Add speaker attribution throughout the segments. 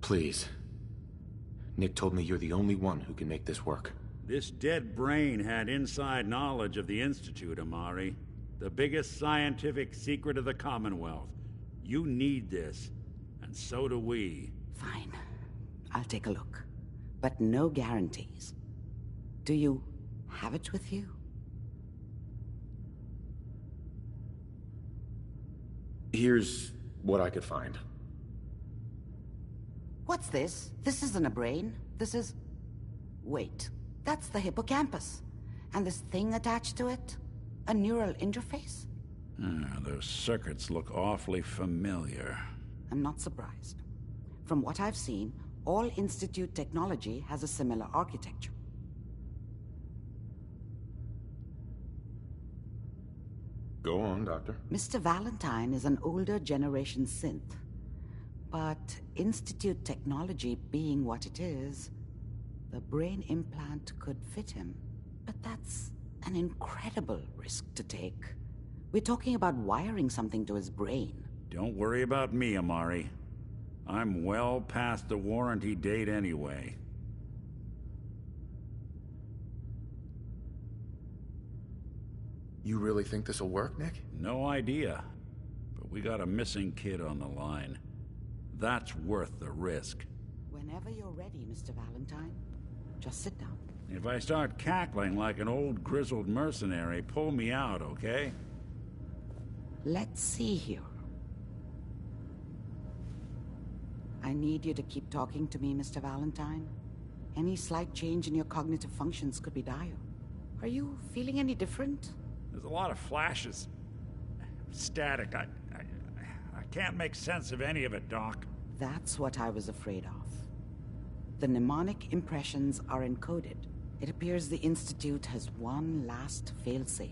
Speaker 1: Please. Nick told me you're the only one who can make this work.
Speaker 2: This dead brain had inside knowledge of the Institute, Amari. The biggest scientific secret of the Commonwealth. You need this, and so do we.
Speaker 3: Fine. I'll take a look. But no guarantees. Do you have it with you?
Speaker 1: Here's what I could find.
Speaker 3: What's this? This isn't a brain. This is... Wait. That's the hippocampus. And this thing attached to it? A neural interface?
Speaker 2: Those circuits look awfully familiar.
Speaker 3: I'm not surprised. From what I've seen, all Institute technology has a similar architecture.
Speaker 1: Go on, Doctor.
Speaker 3: Mr. Valentine is an older generation synth. But Institute technology being what it is, the brain implant could fit him. But that's an incredible risk to take. We're talking about wiring something to his brain.
Speaker 2: Don't worry about me, Amari. I'm well past the warranty date anyway.
Speaker 1: You really think this'll work, Nick?
Speaker 2: No idea. But we got a missing kid on the line. That's worth the risk.
Speaker 3: Whenever you're ready, Mr. Valentine, just sit down.
Speaker 2: If I start cackling like an old grizzled mercenary, pull me out, okay?
Speaker 3: Let's see here. I need you to keep talking to me, Mr. Valentine. Any slight change in your cognitive functions could be dire. Are you feeling any different?
Speaker 2: There's a lot of flashes. Static. I can't make sense of any of it, Doc.
Speaker 3: That's what I was afraid of. The mnemonic impressions are encoded. It appears the Institute has one last failsafe.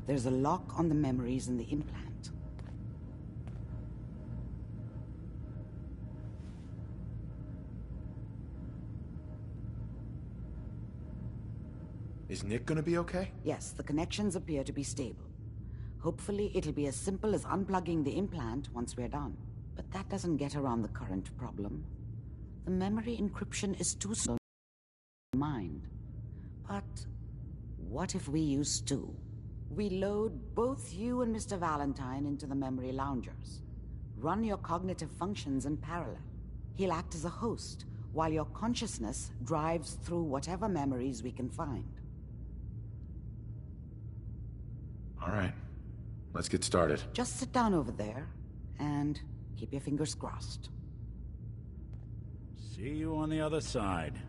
Speaker 3: There's a lock on the memories in the implant.
Speaker 1: Is Nick gonna be okay?
Speaker 3: Yes, the connections appear to be stable. Hopefully it'll be as simple as unplugging the implant once we're done. But that doesn't get around the current problem. The memory encryption is too slow to mind. But what if we use two? We load both you and Mr. Valentine into the memory loungers. Run your cognitive functions in parallel. He'll act as a host, while your consciousness drives through whatever memories we can find.
Speaker 1: All right. Let's get started.
Speaker 3: Just sit down over there, and keep your fingers crossed.
Speaker 2: See you on the other side.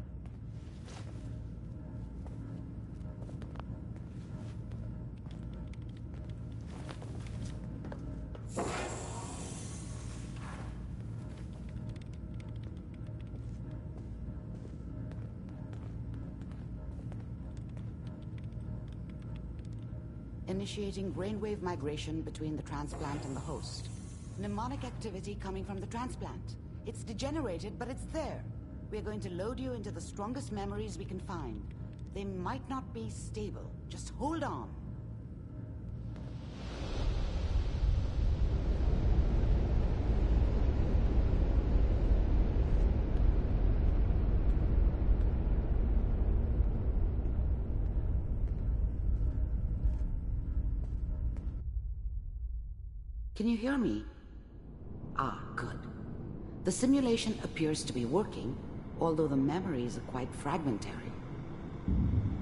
Speaker 3: Initiating brainwave migration between the transplant and the host. Mnemonic activity coming from the transplant. It's degenerated, but it's there. We're going to load you into the strongest memories we can find. They might not be stable. Just hold on. Can you hear me? Ah, good. The simulation appears to be working, although the memories are quite fragmentary.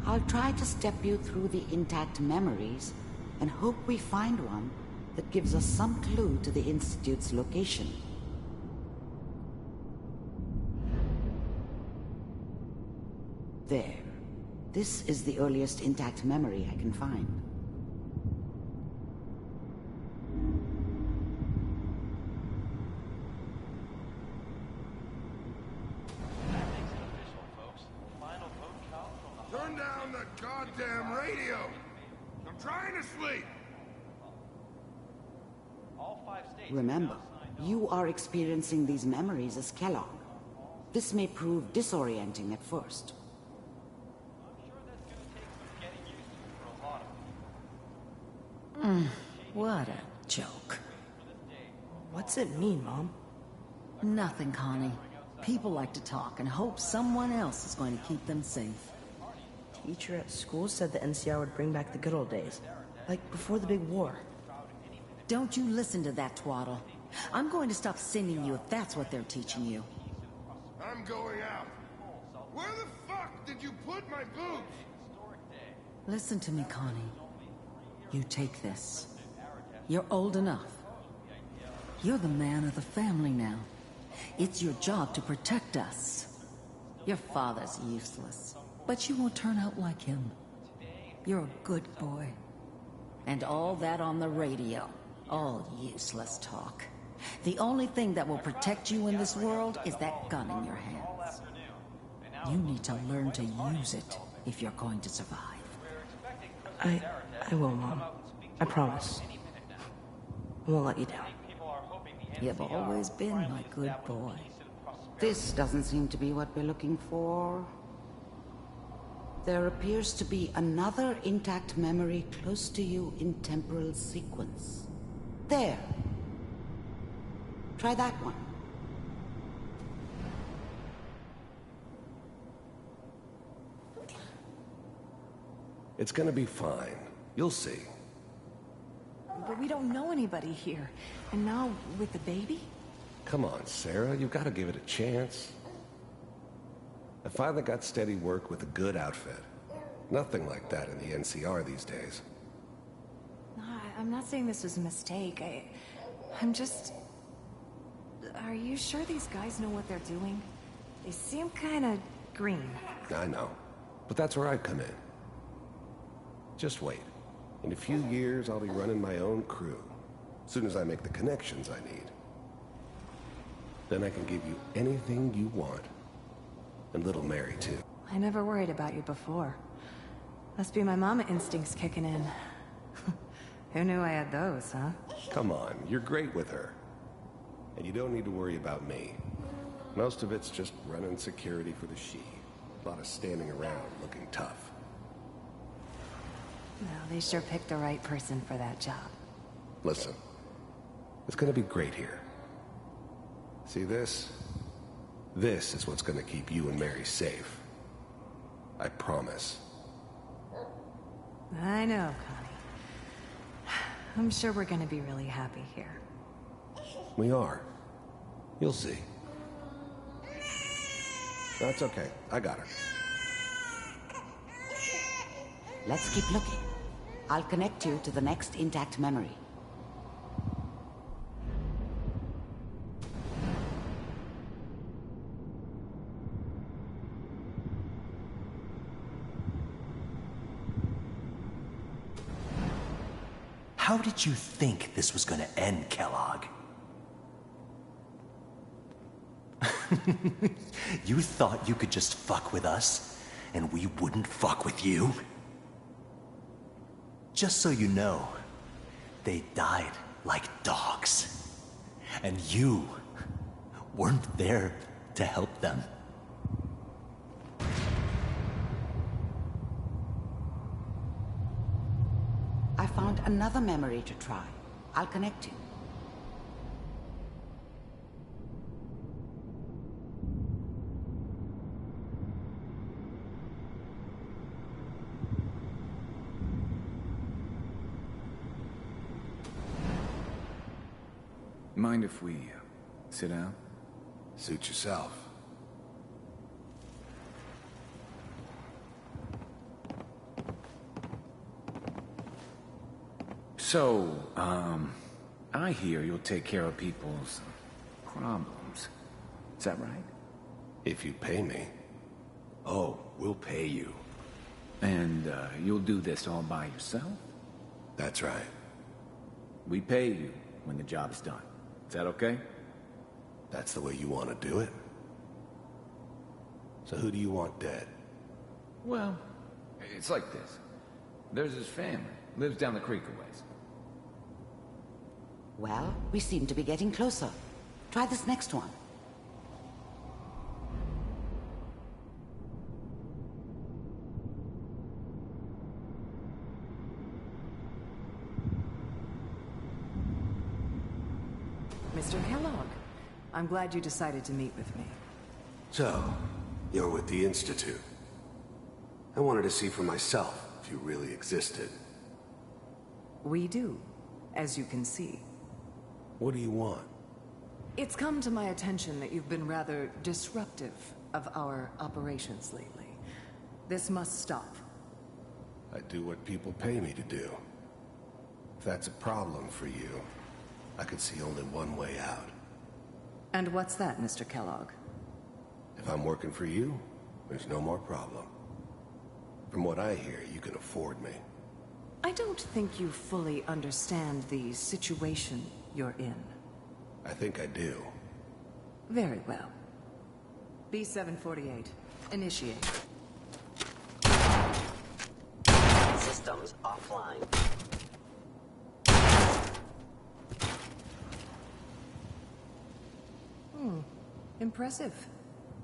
Speaker 3: I'll try to step you through the intact memories and hope we find one that gives us some clue to the Institute's location. There. This is the earliest intact memory I can find.
Speaker 4: Turn down the goddamn radio! I'm trying to sleep!
Speaker 3: Remember, you are experiencing these memories as Kellogg. This may prove disorienting at first.
Speaker 5: What a joke. What's it mean, Mom?
Speaker 6: Nothing, Connie.
Speaker 5: People like to talk and hope someone else is going to keep them safe.
Speaker 6: Teacher at school said the NCR would bring back the good old days. Like before the big war.
Speaker 5: Don't you listen to that twaddle. I'm going to stop singing you if that's what they're teaching you.
Speaker 4: I'm going out. Where the fuck did you put my boots?
Speaker 5: Listen to me, Connie. You take this. You're old enough. You're the man of the family now. It's your job to protect us. Your father's useless, but you won't turn out like him. You're a good boy. And all that on the radio, all useless talk. The only thing that will protect you in this world is that gun in your hands. You need to learn to use it if you're going to survive.
Speaker 6: I will, Mom. I promise. I won't let you down.
Speaker 5: You've always been my good boy.
Speaker 3: This doesn't seem to be what we're looking for. There appears to be another intact memory close to you in temporal sequence. There. Try that one.
Speaker 7: It's gonna be fine. You'll see.
Speaker 8: But we don't know anybody here. And now, with the baby?
Speaker 7: Come on, Sarah, you've got to give it a chance. I finally got steady work with a good outfit. Nothing like that in the NCR these days.
Speaker 8: No, I'm not saying this was a mistake. I'm just... Are you sure these guys know what they're doing? They seem kinda green.
Speaker 7: I know. But that's where I come in. Just wait. In a few years, I'll be running my own crew. As soon as I make the connections I need. Then I can give you anything you want. And little Mary, too.
Speaker 8: I never worried about you before. Must be my mama instincts kicking in. Who knew I had those, huh?
Speaker 7: Come on, you're great with her. And you don't need to worry about me. Most of it's just running security for the she. A lot of standing around looking tough.
Speaker 8: Well, they sure picked the right person for that job.
Speaker 7: Listen, it's gonna be great here. See this? This is what's gonna keep you and Mary safe. I promise.
Speaker 8: I know, Connie. I'm sure we're gonna be really happy here.
Speaker 7: We are. You'll see. That's okay. I got her.
Speaker 3: Let's keep looking. I'll connect you to the next intact memory.
Speaker 9: How did you think this was gonna end, Kellogg? You thought you could just fuck with us, and we wouldn't fuck with you? Just so you know, they died like dogs. And you weren't there to help them.
Speaker 3: I found another memory to try. I'll connect you.
Speaker 1: Mind if we sit down?
Speaker 7: Suit yourself.
Speaker 1: So, I hear you'll take care of people's problems. Is that right?
Speaker 7: If you pay me.
Speaker 1: Oh, we'll pay you. And, you'll do this all by yourself?
Speaker 7: That's right.
Speaker 1: We pay you when the job's done. Is that okay?
Speaker 7: That's the way you want to do it? So who do you want dead?
Speaker 1: Well, it's like this. There's his family. Lives down the creek a ways.
Speaker 3: Well, we seem to be getting closer. Try this next one.
Speaker 8: Mr. Kellogg, I'm glad you decided to meet with me.
Speaker 7: So, you're with the Institute. I wanted to see for myself if you really existed.
Speaker 10: We do, as you can see.
Speaker 7: What do you want?
Speaker 10: It's come to my attention that you've been rather disruptive of our operations lately. This must stop.
Speaker 7: I do what people pay me to do. If that's a problem for you, I could see only one way out.
Speaker 10: And what's that, Mr. Kellogg?
Speaker 7: If I'm working for you, there's no more problem. From what I hear, you can afford me.
Speaker 10: I don't think you fully understand the situation you're in.
Speaker 7: I think I do.
Speaker 10: Very well. B-748, initiate.
Speaker 11: Systems offline.
Speaker 10: Impressive.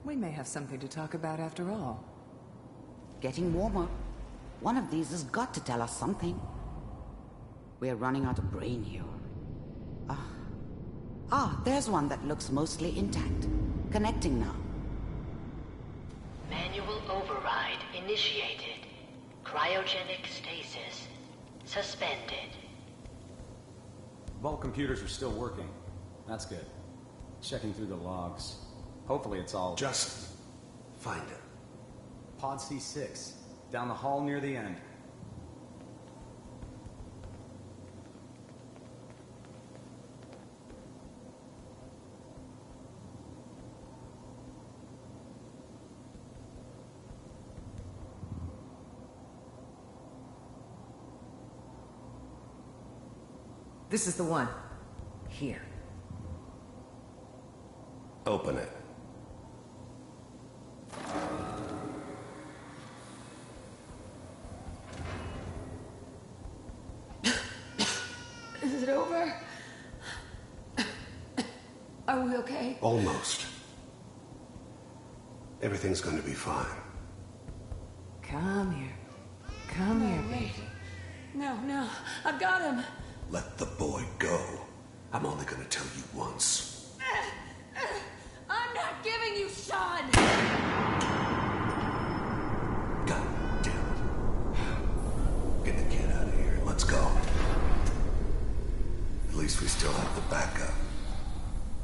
Speaker 10: We may have something to talk about after all.
Speaker 3: Getting warmer. One of these has got to tell us something. We're running out of brain here. There's one that looks mostly intact. Connecting now.
Speaker 11: Manual override initiated. Cryogenic stasis suspended.
Speaker 12: Vault computers are still working. That's good. Checking through the logs. Hopefully it's all...
Speaker 7: Just find it.
Speaker 12: Pod C6. Down the hall near the end.
Speaker 10: This is the one. Here.
Speaker 7: Open it.
Speaker 10: Is it over? Are we okay?
Speaker 7: Almost. Everything's going to be fine.
Speaker 10: Come here. Come here, baby.
Speaker 5: No, I've got him.
Speaker 7: Let the boy go. I'm only going to tell you once.
Speaker 5: I'm not giving you Sean!
Speaker 7: God damn it. Get the kid out of here. Let's go. At least we still have the backup.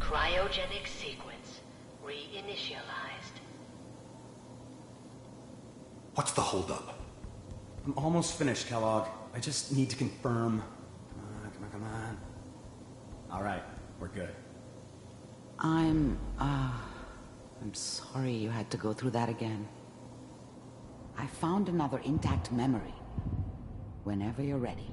Speaker 11: Cryogenic sequence reinitialized.
Speaker 7: What's the holdup?
Speaker 12: I'm almost finished, Kellogg. I just need to confirm. Come on. All right, we're good.
Speaker 3: I'm sorry you had to go through that again. I found another intact memory. Whenever you're ready.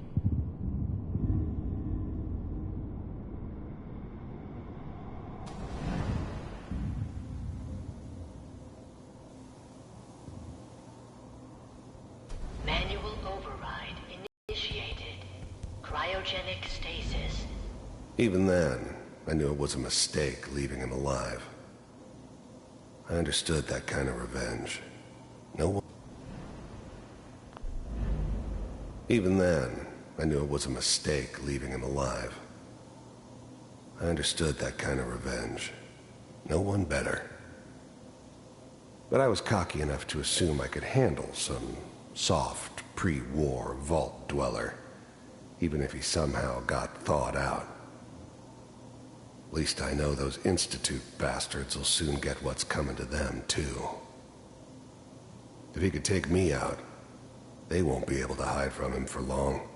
Speaker 11: Manual override initiated. Cryogenic stasis.
Speaker 7: Even then, I knew it was a mistake leaving him alive. I understood that kind of revenge. No one... Even then, I knew it was a mistake leaving him alive. I understood that kind of revenge. No one better. But I was cocky enough to assume I could handle some soft, pre-war vault dweller, even if he somehow got thawed out. At least I know those Institute bastards will soon get what's coming to them, too. If he could take me out, they won't be able to hide from him for long.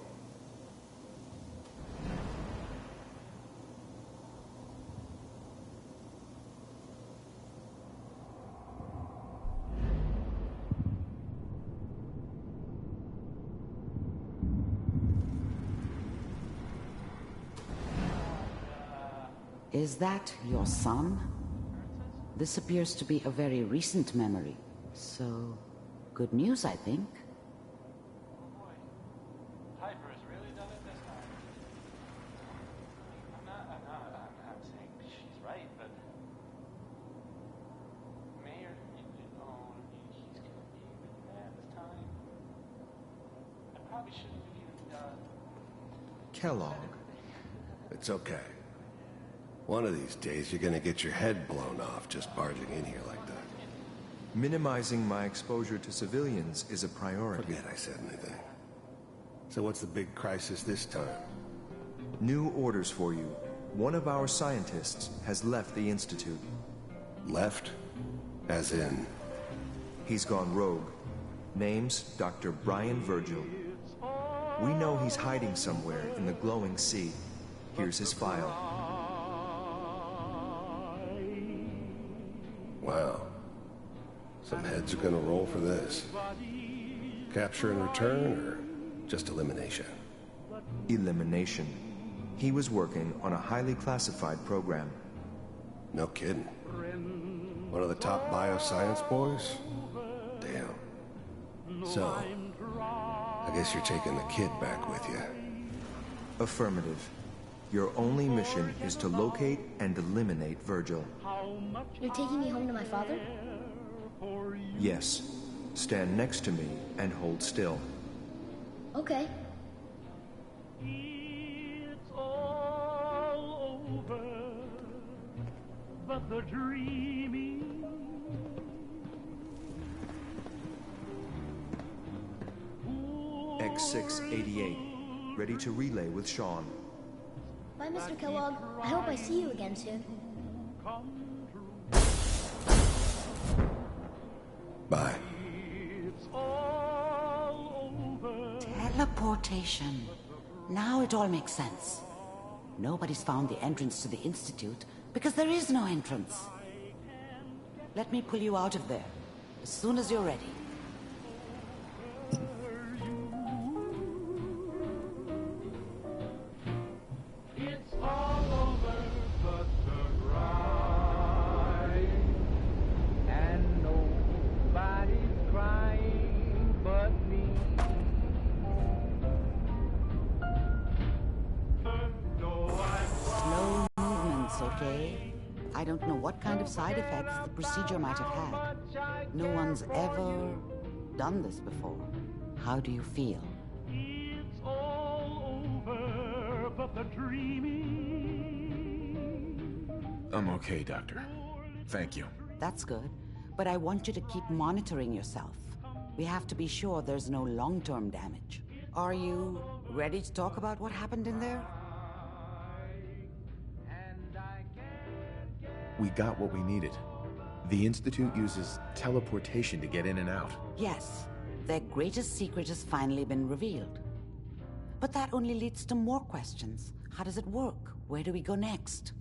Speaker 3: Is that your son? This appears to be a very recent memory. So, good news, I think.
Speaker 13: Oh boy. Piper has really done it this time. I'm saying she's right, but... Mayor, he's gonna be really mad this time. I probably shouldn't have even done...
Speaker 7: Kellogg. It's okay. One of these days, you're gonna get your head blown off just barging in here like that.
Speaker 14: Minimizing my exposure to civilians is a priority.
Speaker 7: Forget I said anything. So what's the big crisis this time?
Speaker 14: New orders for you. One of our scientists has left the Institute.
Speaker 7: Left? As in?
Speaker 14: He's gone rogue. Name's Dr. Brian Virgil. We know he's hiding somewhere in the glowing sea. Here's his file.
Speaker 7: Wow. Some heads are gonna roll for this. Capture and return, or just elimination?
Speaker 14: Elimination. He was working on a highly classified program.
Speaker 7: No kidding. One of the top bioscience boys? Damn. So, I guess you're taking the kid back with you.
Speaker 14: Affirmative. Your only mission is to locate and eliminate Virgil.
Speaker 15: You're taking me home to my father?
Speaker 14: Yes. Stand next to me and hold still.
Speaker 15: Okay.
Speaker 13: It's all over, but the dreaming.
Speaker 14: X688. Ready to relay with Sean.
Speaker 15: Bye, Mr. Kellogg. I hope I see you again soon.
Speaker 7: Bye.
Speaker 3: Teleportation. Now it all makes sense. Nobody's found the entrance to the Institute because there is no entrance. Let me pull you out of there as soon as you're ready.
Speaker 13: It's all over but the crying, and nobody's crying but me.
Speaker 3: Slow movements, okay? I don't know what kind of side effects the procedure might have had. No one's ever done this before. How do you feel?
Speaker 13: It's all over but the dreaming.
Speaker 1: I'm okay, Doctor. Thank you.
Speaker 3: That's good. But I want you to keep monitoring yourself. We have to be sure there's no long-term damage. Are you ready to talk about what happened in there?
Speaker 1: We got what we needed. The Institute uses teleportation to get in and out.
Speaker 3: Yes. Their greatest secret has finally been revealed. But that only leads to more questions. How does it work? Where do we go next?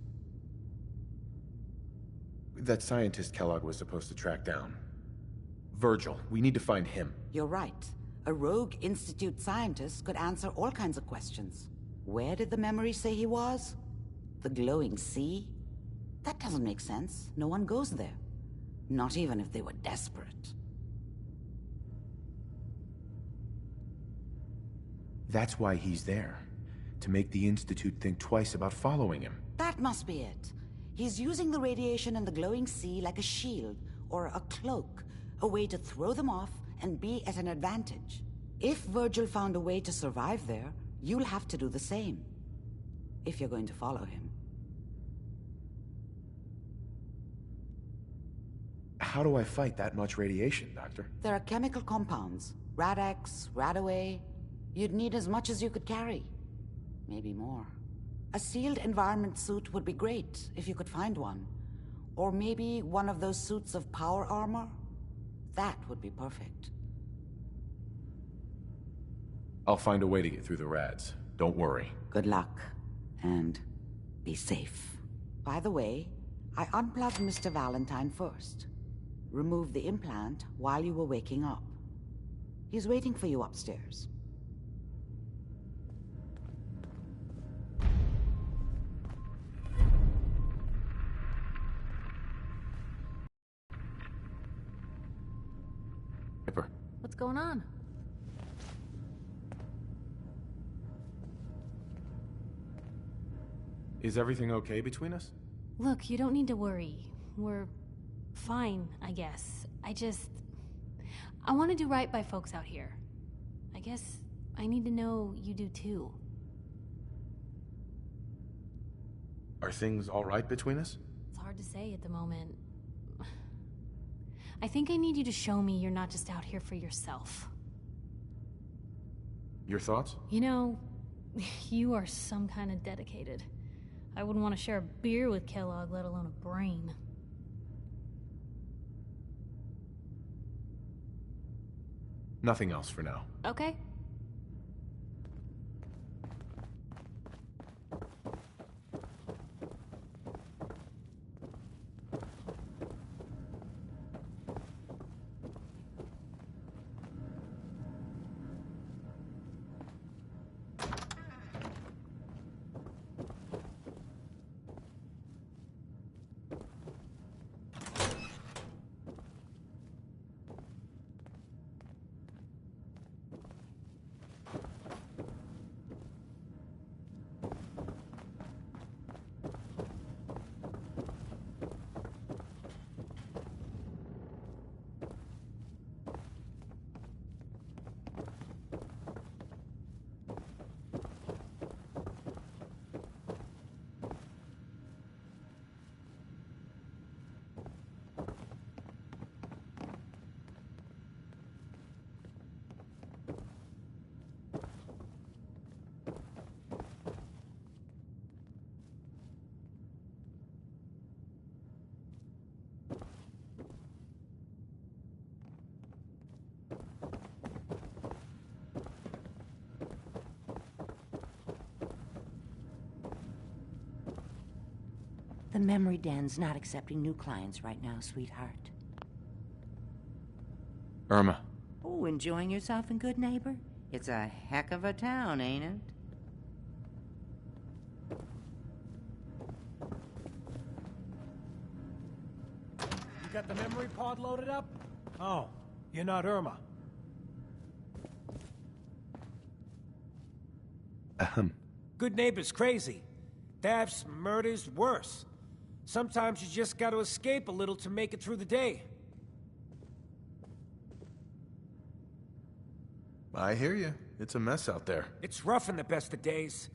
Speaker 1: That scientist Kellogg was supposed to track down. Virgil. We need to find him.
Speaker 3: You're right. A rogue Institute scientist could answer all kinds of questions. Where did the memory say he was? The glowing sea? That doesn't make sense. No one goes there. Not even if they were desperate.
Speaker 1: That's why he's there. To make the Institute think twice about following him.
Speaker 3: That must be it. He's using the radiation in the glowing sea like a shield or a cloak, a way to throw them off and be at an advantage. If Virgil found a way to survive there, you'll have to do the same. If you're going to follow him.
Speaker 1: How do I fight that much radiation, Doctor?
Speaker 3: There are chemical compounds. Rad-X, Radaway. You'd need as much as you could carry. Maybe more. A sealed environment suit would be great, if you could find one. Or maybe one of those suits of power armor? That would be perfect.
Speaker 1: I'll find a way to get through the rads. Don't worry.
Speaker 3: Good luck. And be safe. By the way, I unplugged Mr. Valentine first. Removed the implant while you were waking up. He's waiting for you upstairs.
Speaker 16: What's going on?
Speaker 1: Is everything okay between us?
Speaker 16: Look, you don't need to worry. We're fine, I guess. I want to do right by folks out here. I guess I need to know you do too.
Speaker 1: Are things all right between us?
Speaker 16: It's hard to say at the moment. I think I need you to show me you're not just out here for yourself.
Speaker 17: Your thoughts?
Speaker 16: You know, you are some kind of dedicated. I wouldn't want to share a beer with Kellogg, let alone a brain.
Speaker 17: Nothing else for now.
Speaker 16: Okay.
Speaker 3: The Memory Den's not accepting new clients right now, sweetheart.
Speaker 17: Irma.
Speaker 3: Oh, enjoying yourself in Good Neighbor? It's a heck of a town, ain't it?
Speaker 18: You got the memory pod loaded up? Oh, you're not Irma. Good Neighbor's crazy. Thefts, murders, worse. Sometimes you just gotta escape a little to make it through the day.
Speaker 17: I hear you. It's a mess out there.
Speaker 18: It's rough in the best of days.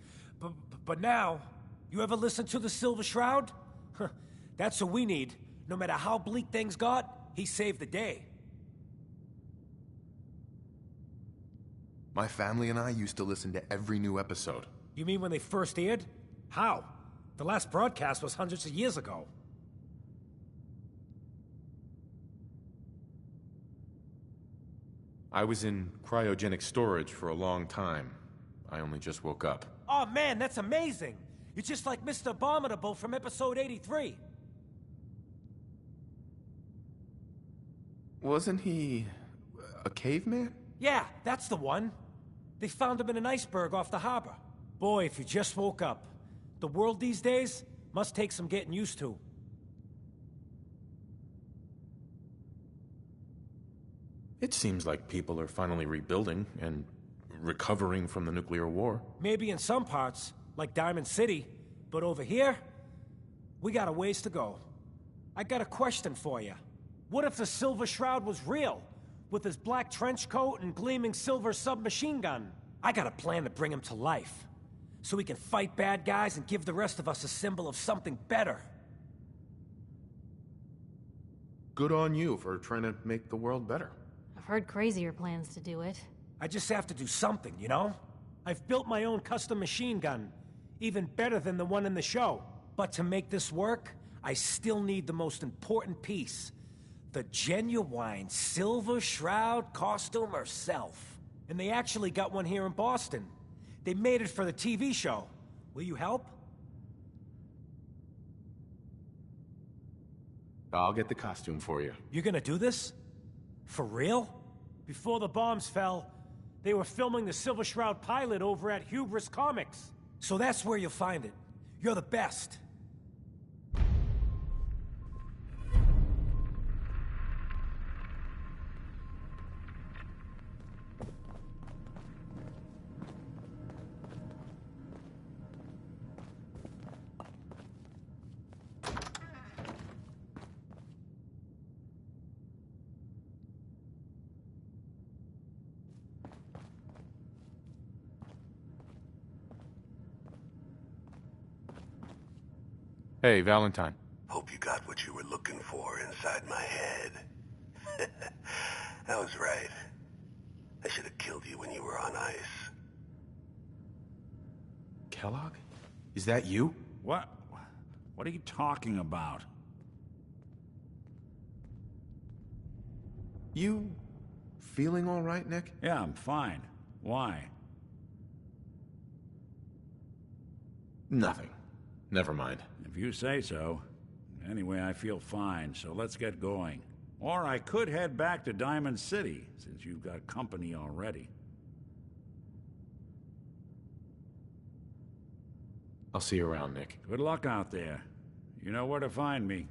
Speaker 18: But now, you ever listen to the Silver Shroud? That's what we need. No matter how bleak things got, he saved the day.
Speaker 17: My family and I used to listen to every new episode.
Speaker 18: You mean when they first aired? How? The last broadcast was hundreds of years ago.
Speaker 17: I was in cryogenic storage for a long time. I only just woke up.
Speaker 18: Oh man, that's amazing! You're just like Mr. Abominable from episode 83.
Speaker 17: Wasn't he a caveman?
Speaker 18: Yeah, that's the one. They found him in an iceberg off the harbor. Boy, if you just woke up. The world these days must take some getting used to.
Speaker 17: It seems like people are finally rebuilding and recovering from the nuclear war.
Speaker 18: Maybe in some parts, like Diamond City, but over here, we got a ways to go. I got a question for you. What if the Silver Shroud was real, with his black trench coat and gleaming silver submachine gun? I got a plan to bring him to life, so we can fight bad guys and give the rest of us a symbol of something better.
Speaker 17: Good on you for trying to make the world better.
Speaker 16: I've heard crazier plans to do it.
Speaker 18: I just have to do something, you know? I've built my own custom machine gun, even better than the one in the show. But to make this work, I still need the most important piece. The genuine Silver Shroud costume herself. And they actually got one here in Boston. They made it for the TV show. Will you help?
Speaker 17: I'll get the costume for you.
Speaker 18: You're gonna do this? For real? Before the bombs fell, they were filming the Silver Shroud pilot over at Hubris Comics. So that's where you'll find it. You're the best.
Speaker 17: Hey, Valentine.
Speaker 19: Hope you got what you were looking for inside my head.
Speaker 7: I was right. I should have killed you when you were on ice.
Speaker 17: Kellogg? Is that you?
Speaker 2: What? What are you talking about?
Speaker 17: You feeling all right, Nick?
Speaker 2: Yeah, I'm fine. Why?
Speaker 17: Nothing. Never mind.
Speaker 2: If you say so. Anyway, I feel fine, so let's get going. Or I could head back to Diamond City, since you've got company already.
Speaker 17: I'll see you around, Nick.
Speaker 2: Good luck out there. You know where to find me.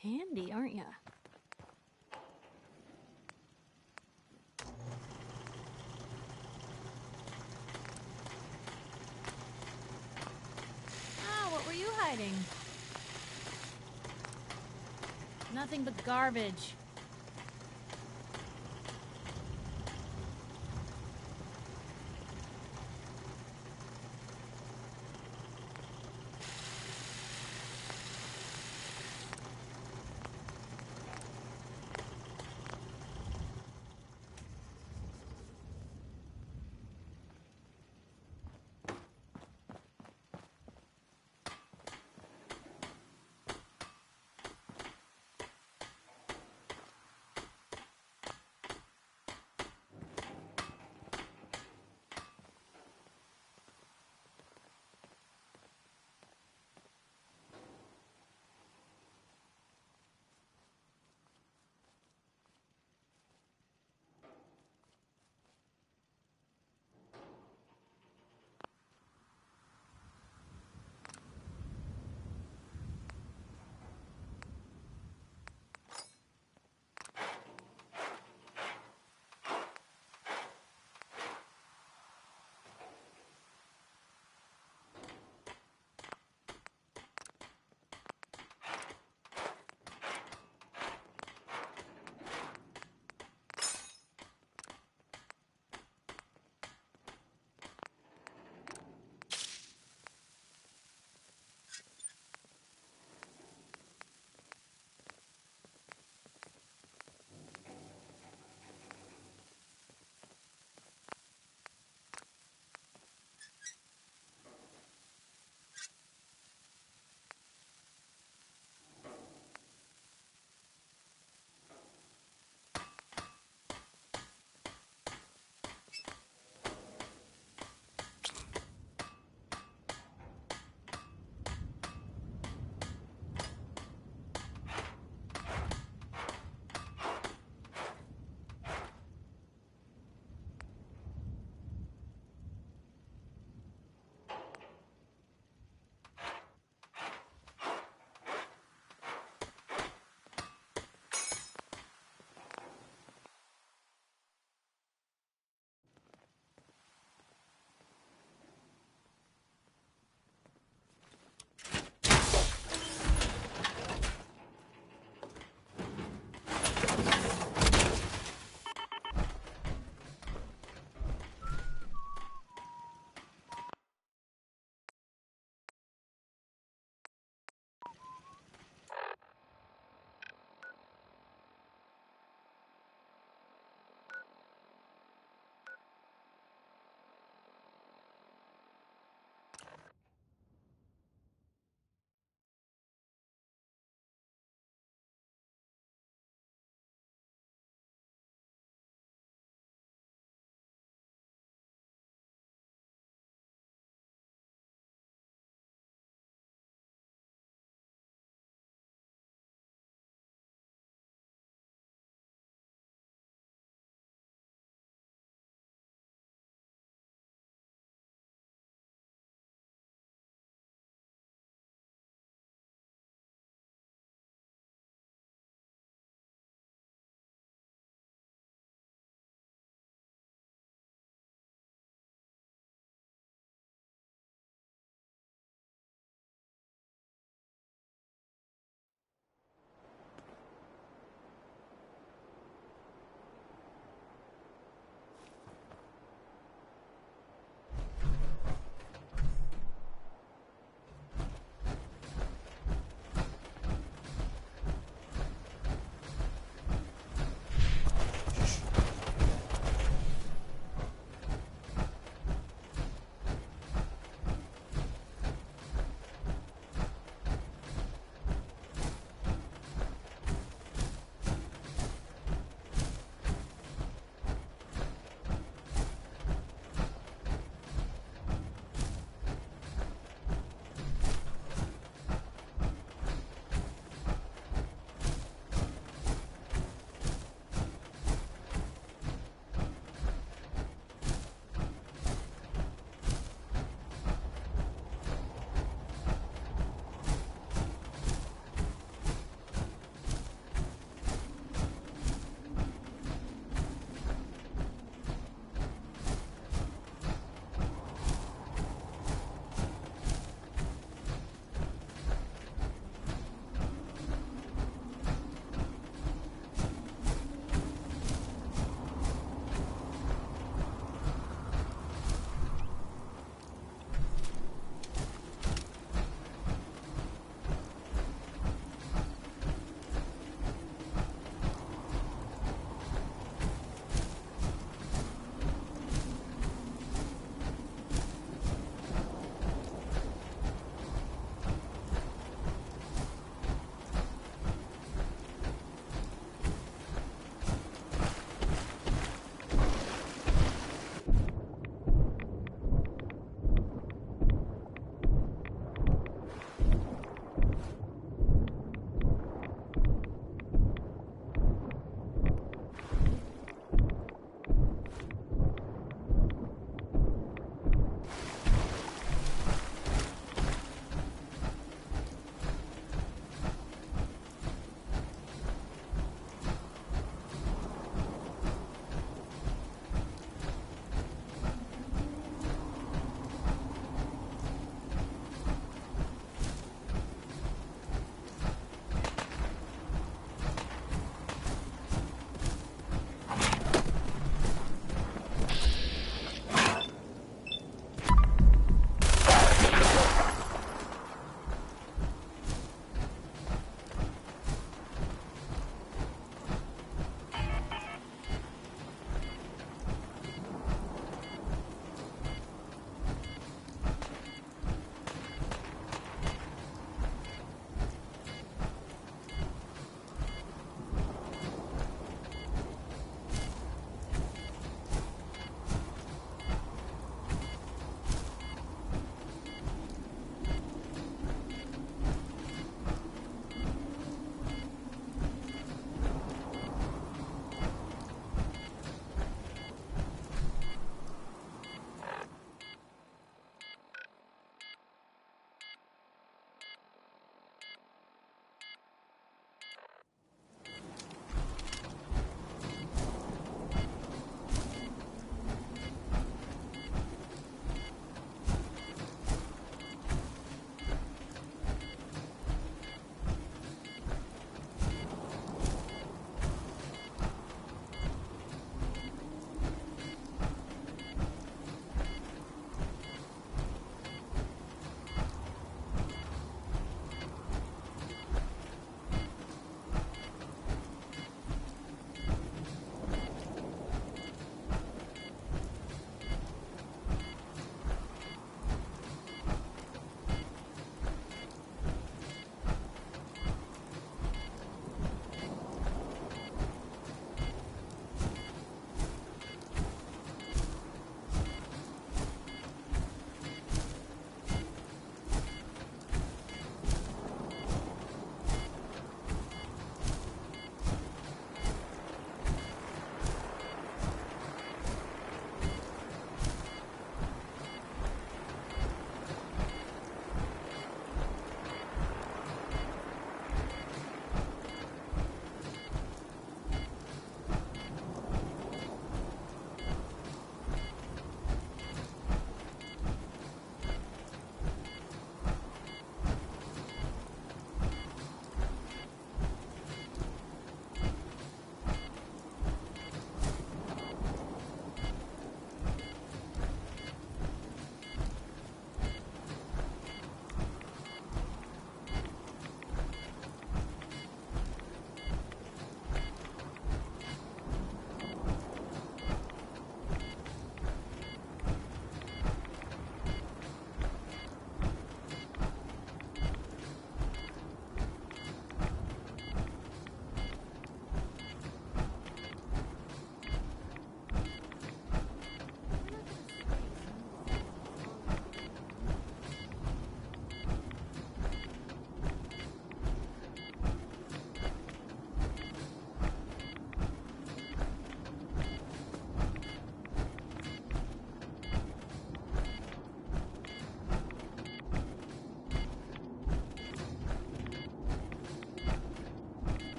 Speaker 16: Handy, aren't ya? Ah, what were you hiding? Nothing but garbage.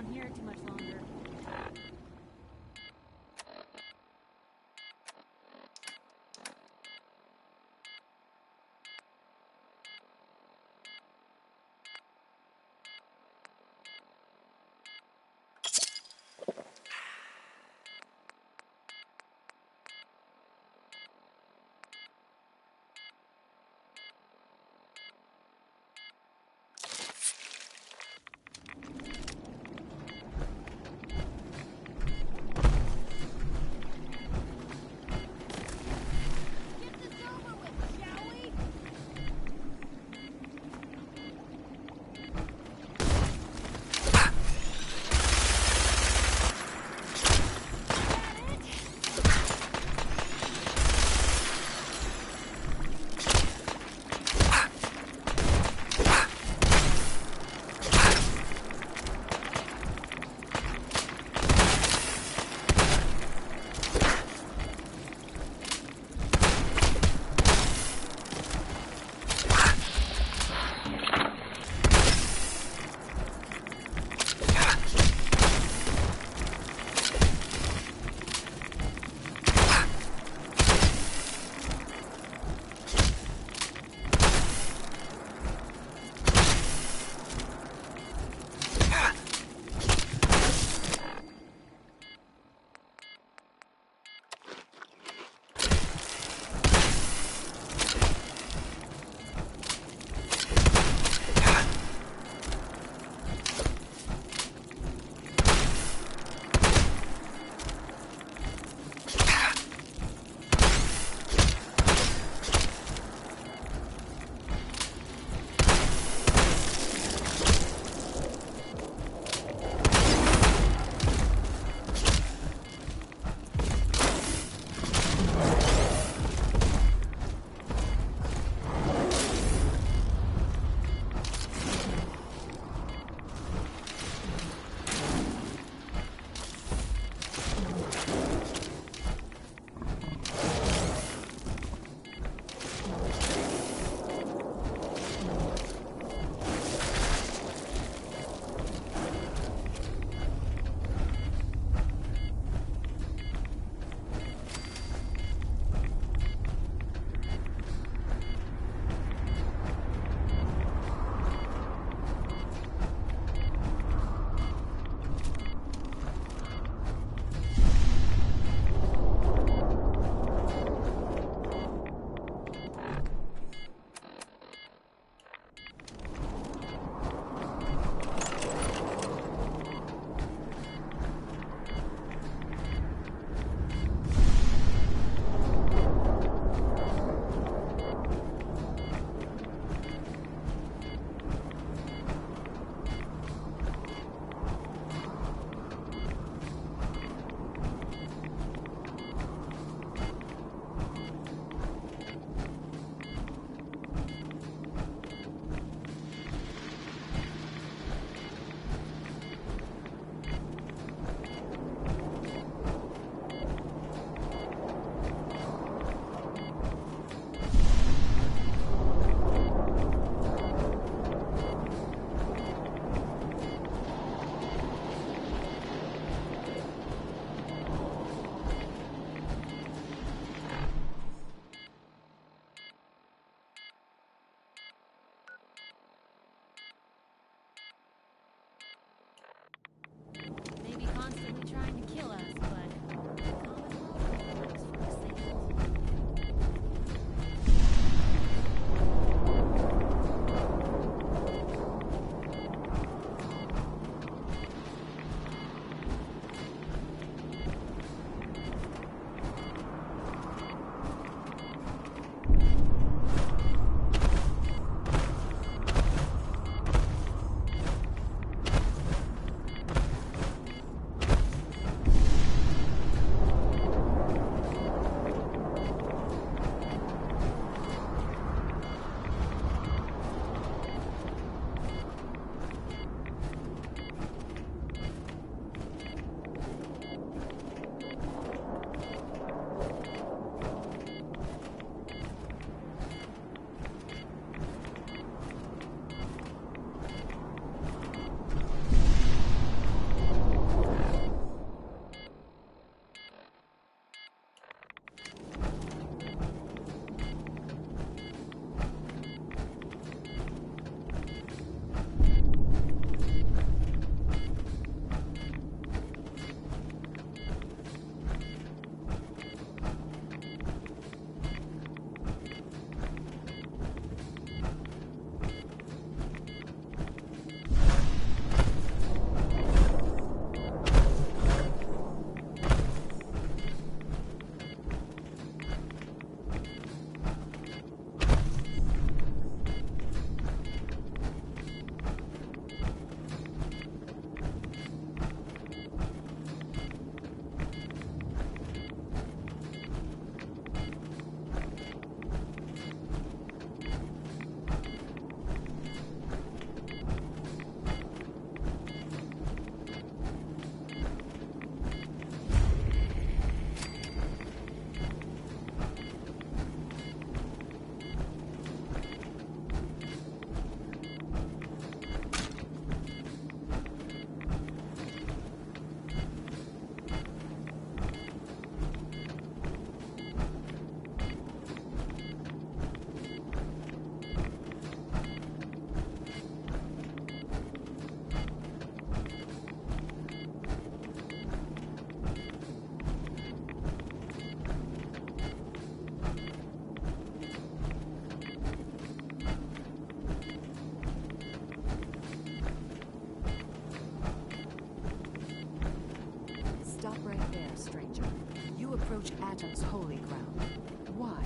Speaker 16: around here too much longer.
Speaker 10: approach Atom's holy ground. Why?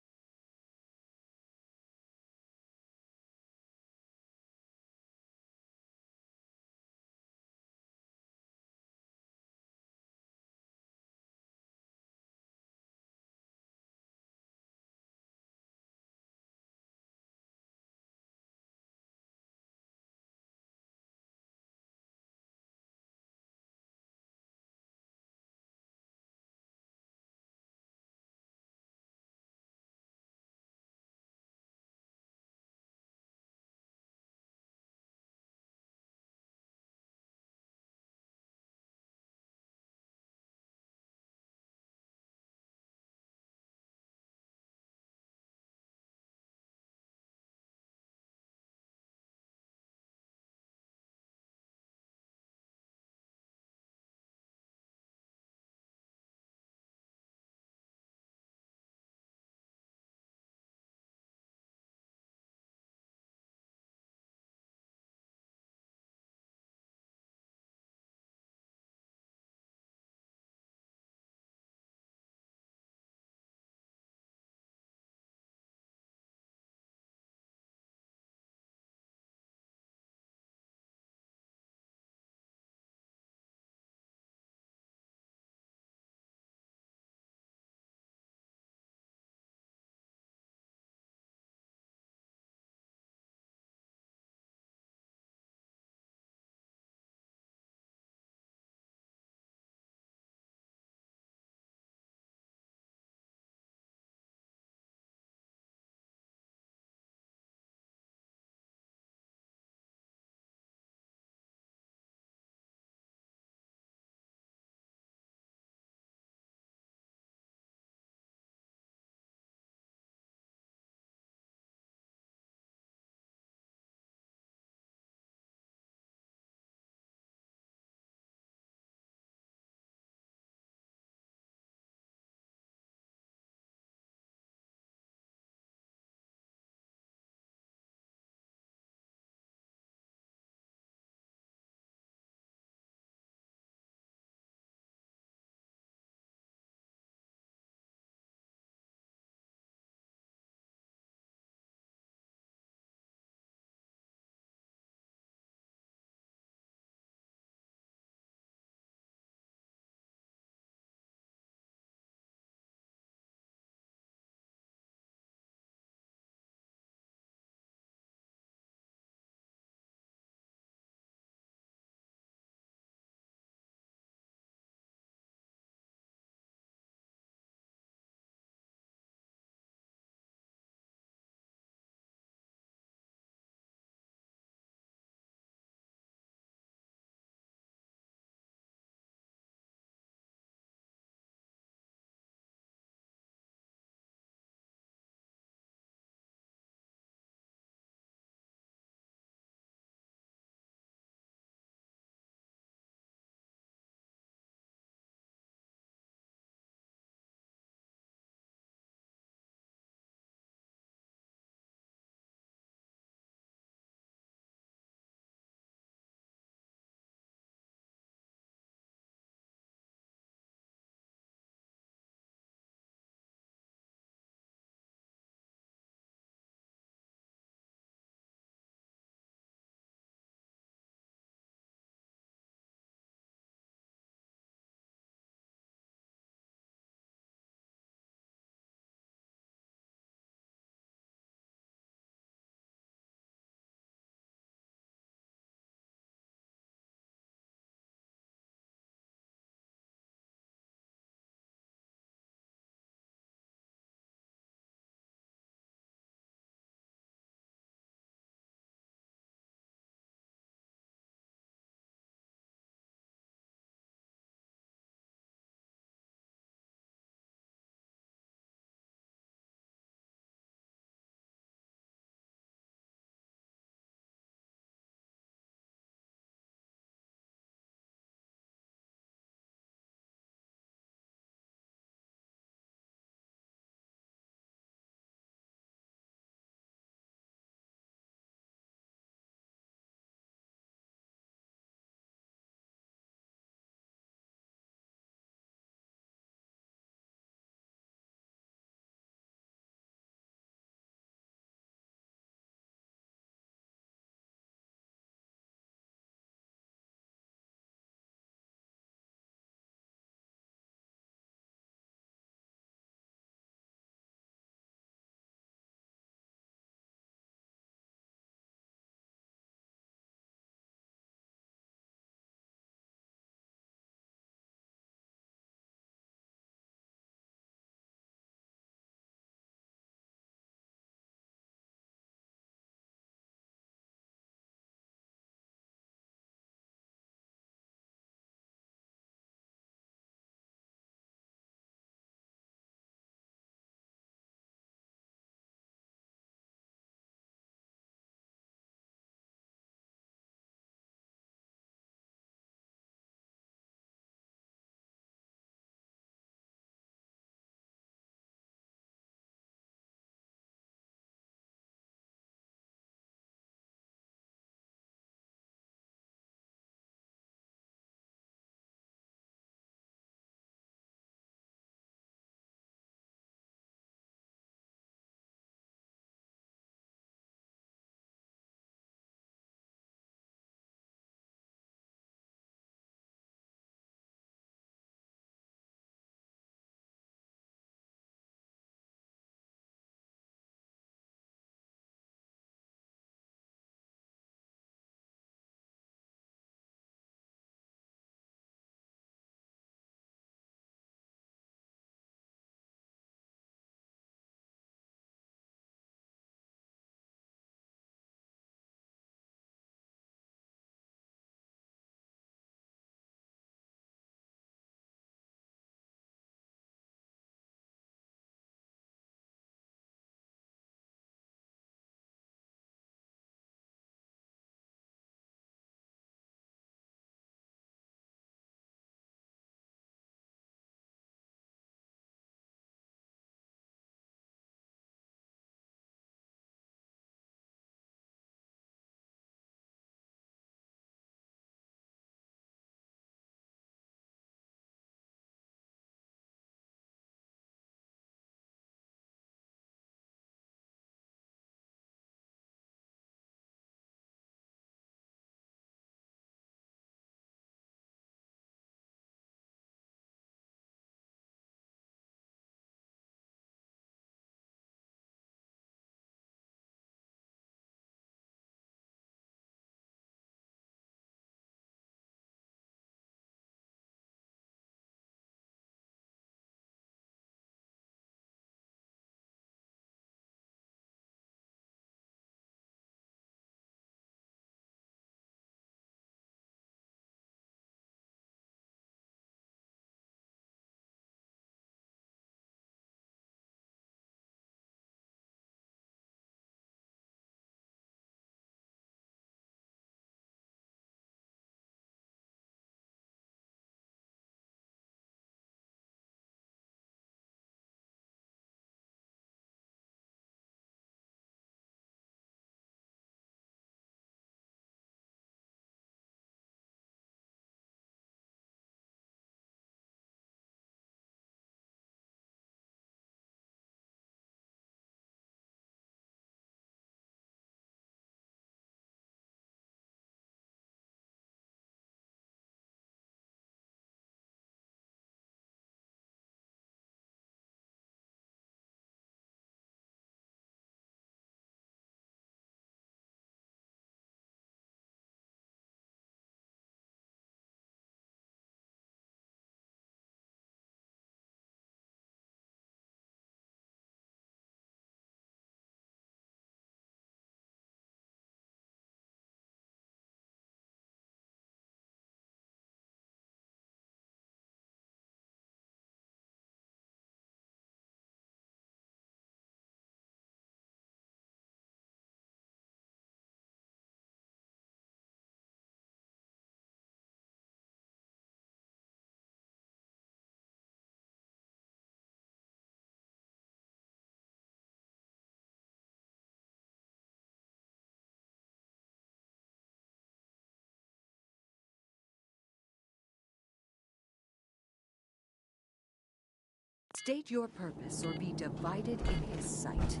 Speaker 19: State your purpose or be divided in his sight.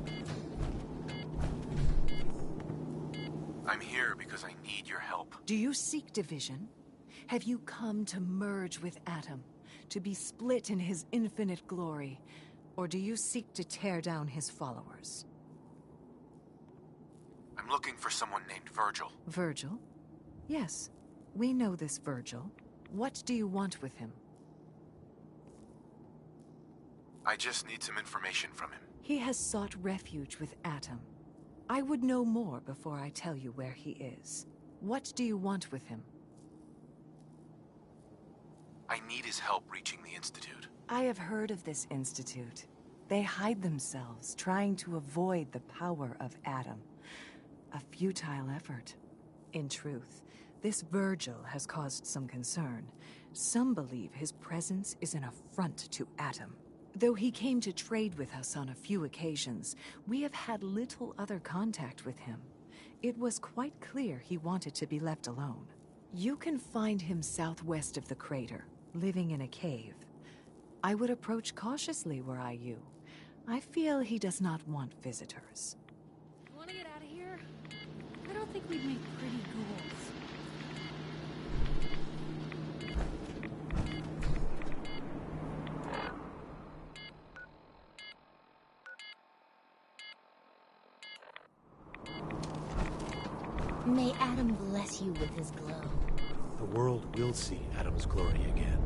Speaker 17: I'm here because I need your help.
Speaker 19: Do you seek division? Have you come to merge with Atom, to be split in his infinite glory? Or do you seek to tear down his followers?
Speaker 17: I'm looking for someone named Virgil.
Speaker 19: Virgil? Yes, we know this Virgil. What do you want with him?
Speaker 17: I just need some information from him.
Speaker 19: He has sought refuge with Atom. I would know more before I tell you where he is. What do you want with him?
Speaker 17: I need his help reaching the Institute.
Speaker 19: I have heard of this Institute. They hide themselves, trying to avoid the power of Atom. A futile effort. In truth, this Virgil has caused some concern. Some believe his presence is an affront to Atom. Though he came to trade with us on a few occasions, we have had little other contact with him. It was quite clear he wanted to be left alone. You can find him southwest of the crater, living in a cave. I would approach cautiously were I you. I feel he does not want visitors.
Speaker 16: Want to get out of here? I don't think we'd make pretty ghouls.
Speaker 15: May Adam bless you with his glow.
Speaker 12: The world will see Adam's glory again.